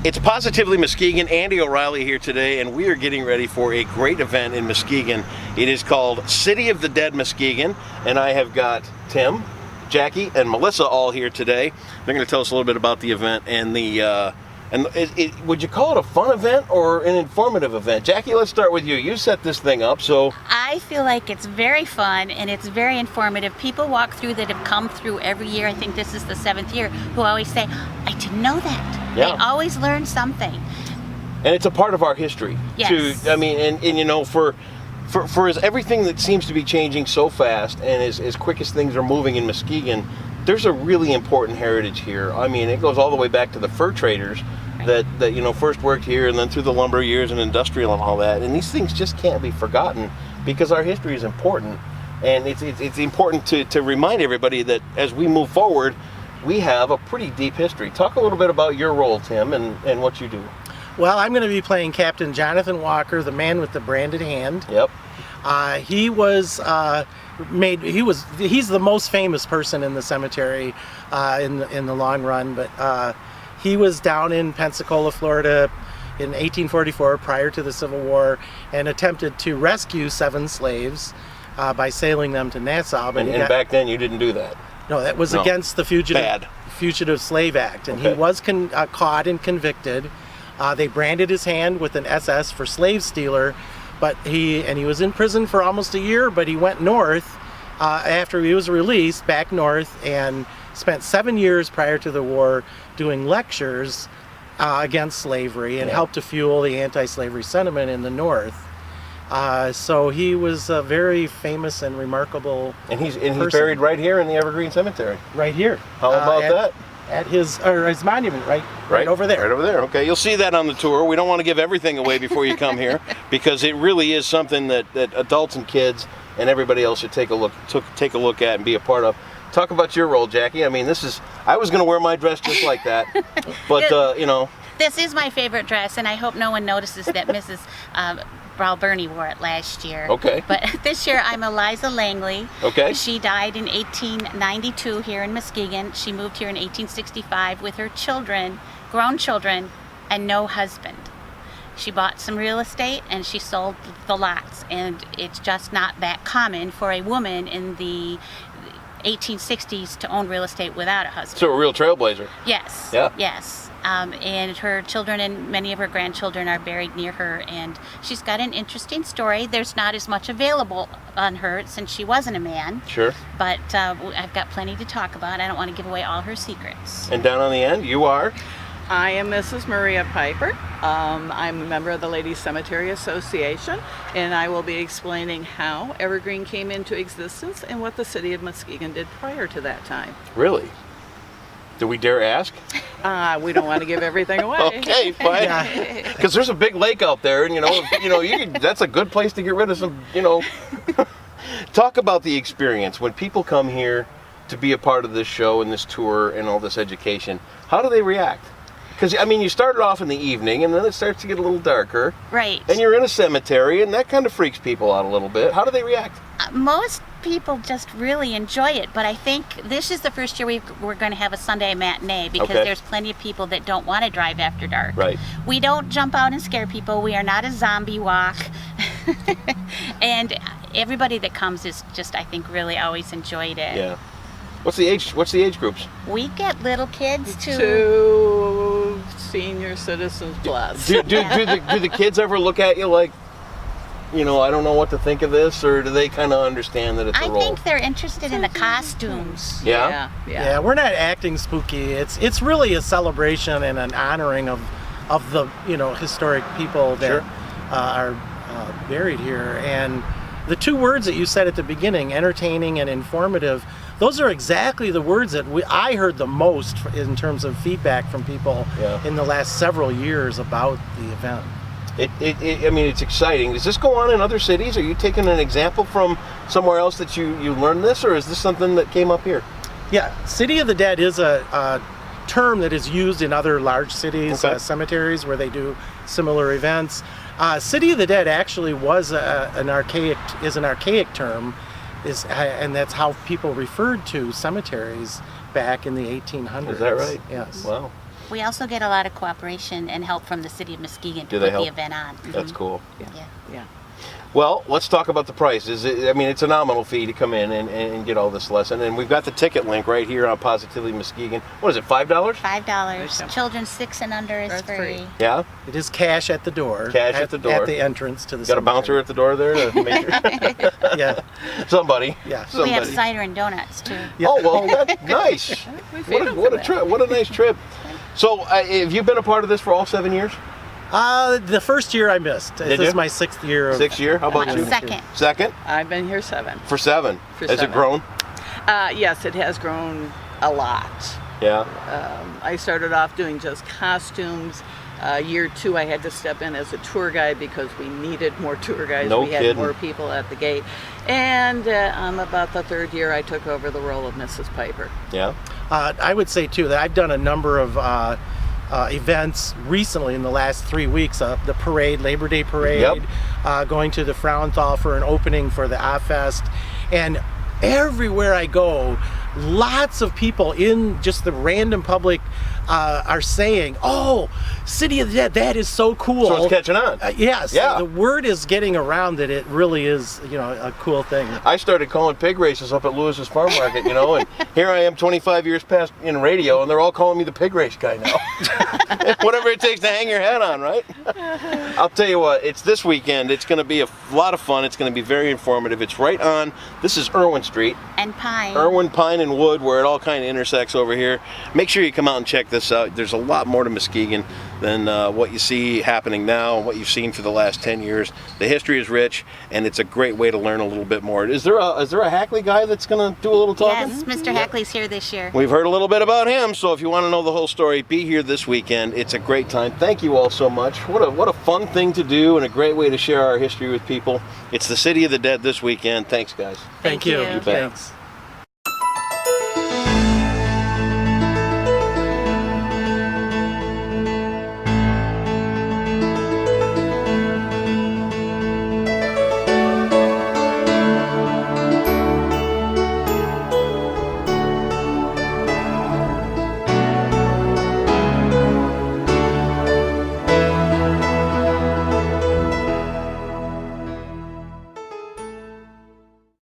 It's Positively Muskegon. Andy O'Reilly here today, and we are getting ready for a great event in Muskegon. It is called City of the Dead Muskegon, and I have got Tim, Jackie, and Melissa all here today. They're going to tell us a little bit about the event and would you call it a fun event or an informative event? Jackie, let's start with you. You set this thing up, so... I feel like it's very fun and it's very informative. People walk through that have come through every year. I think this is the 7th year, who always say, I didn't know that. Yeah. They always learn something. And it's a part of our history. Yes. Too. I mean, and you know, for as everything that seems to be changing so fast and as quick as things are moving in Muskegon, there's a really important heritage here. I mean, it goes all the way back to the fur traders that you know first worked here, and then through the lumber years and industrial and all that. And these things just can't be forgotten because our history is important, and it's important to remind everybody that as we move forward, we have a pretty deep history. Talk a little bit about your role, Tim, and what you do. Well, I'm going to be playing Captain Jonathan Walker, the man with the branded hand. Yep. He's the most famous person in the cemetery in the long run, but he was down in Pensacola, Florida in 1844 prior to the Civil War and attempted to rescue 7 slaves by sailing them to Nassau. But and back then you didn't do that. No, that was against the Fugitive Slave Act, and he was caught and convicted. They branded his hand with an SS for slave stealer, but he was in prison for almost a year, but he went north after he was released, back north, and spent 7 years prior to the war doing lectures against slavery and helped to fuel the anti-slavery sentiment in the North. So he was a very famous and remarkable he's buried right here in the Evergreen Cemetery. Right here. How about that? At his monument, right over there. Right over there. Okay, you'll see that on the tour. We don't want to give everything away before you come here because it really is something that adults and kids and everybody else should take a look at and be a part of. Talk about your role, Jackie. I mean, I was going to wear my dress just like that, but you know. This is my favorite dress, and I hope no one notices that Mrs. Burney wore it last year. Okay. But this year I'm Eliza Langley. Okay. She died in 1892 here in Muskegon. She moved here in 1865 with her children, grown children, and no husband. She bought some real estate and she sold the lots, and it's just not that common for a woman in the 1860s to own real estate without a husband. So a real trailblazer. Yes. Yeah. Yes. And her children and many of her grandchildren are buried near her, and she's got an interesting story. There's not as much available on her since she wasn't a man. Sure. But I've got plenty to talk about. I don't want to give away all her secrets. And down on the end, you are? I am Mrs. Maria Piper. I'm a member of the Ladies Cemetery Association, and I will be explaining how Evergreen came into existence and what the city of Muskegon did prior to that time. Really? Do we dare ask? We don't want to give everything away. Okay, fine. Because there's a big lake out there, and that's a good place to get rid of some. Talk about the experience when people come here to be a part of this show and this tour and all this education. How do they react? Because, I mean, you started off in the evening, and then it starts to get a little darker. Right. And you're in a cemetery, and that kind of freaks people out a little bit. How do they react? Most people just really enjoy it, but I think this is the first year we're going to have a Sunday matinee because there's plenty of people that don't want to drive after dark. Right. We don't jump out and scare people. We are not a zombie walk. And everybody that comes is just, I think, really always enjoyed it. Yeah. What's the age groups? We get little kids to senior citizens plus. Do the kids ever look at you like, I don't know what to think of this, or do they kind of understand that it's a role? I think they're interested in the costumes. Yeah? Yeah, we're not acting spooky. It's really a celebration and an honoring of the historic people that are buried here. And the 2 words that you said at the beginning, entertaining and informative, those are exactly the words that I heard the most in terms of feedback from people in the last several years about the event. I mean, it's exciting. Does this go on in other cities? Are you taking an example from somewhere else that you learned this, or is this something that came up here? Yeah, City of the Dead is a term that is used in other large cities, cemeteries where they do similar events. City of the Dead actually was an archaic term, and that's how people referred to cemeteries back in the 1800s. Is that right? Yes. Wow. We also get a lot of cooperation and help from the city of Muskegon Do to they put help? the event on. That's cool. Yeah. Yeah. Well, let's talk about the price. I mean, it's a nominal fee to come in and get all this lesson. And we've got the ticket link right here on Positively Muskegon. What is it, $5? $5. Children 6 and under is That's free. free. Yeah? It is cash at the door. Cash at the door. At the entrance to the Got a bouncer at the door there to make sure? Yeah. Somebody. Yeah. We have Somebody. cider and donuts too. Yeah. Oh, well, that's nice. We feed them What for a that. trip. What a nice trip. So, have you been a part of this for all 7 years? The first year I missed. This you? is my 6th year. Of, 6th year? How about you? Second. Second? I've been here 7. For 7. For Has it 7. grown? Yes, it has grown a lot. Yeah. I started off doing just costumes. Year 2, I had to step in as a tour guide because we needed more tour guides. No we had kidding. more people at the gate. And about the 3rd year, I took over the role of Mrs. Piper. Yeah. I would say too that I've done a number of events recently in the last 3 weeks. The parade, Labor Day parade, going to the Frauenthal for an opening for the A-Fest, and everywhere I go, lots of people in just the random public are saying, "Oh, City of the Dead, that is so cool." So it's catching on. Yes, Yeah. the word is getting around that it really is, a cool thing. I started calling pig races up at Lewis's Farm Market, and here I am 25 years past in radio, and they're all calling me the pig race guy now. Whatever it takes to hang your hat on, right? I'll tell you what, it's this weekend. It's going to be a lot of fun. It's going to be very informative. It's right on, this is Irwin Street. And pine. Irwin, Pine, and Wood, where it all kind of intersects over here. Make sure you come out and check this out. There's a lot more to Muskegon than what you see happening now and what you've seen for the last 10 years. The history is rich, and it's a great way to learn a little bit more. Is there a Hackley guy that's going to do a little talking? Yes, Mr. Hackley's here this year. We've heard a little bit about him, so if you want to know the whole story, be here this weekend. It's a great time. Thank you all so much. What a fun thing to do and a great way to share our history with people. It's the City of the Dead this weekend. Thanks, guys. Thank you. you. You bet. Thanks.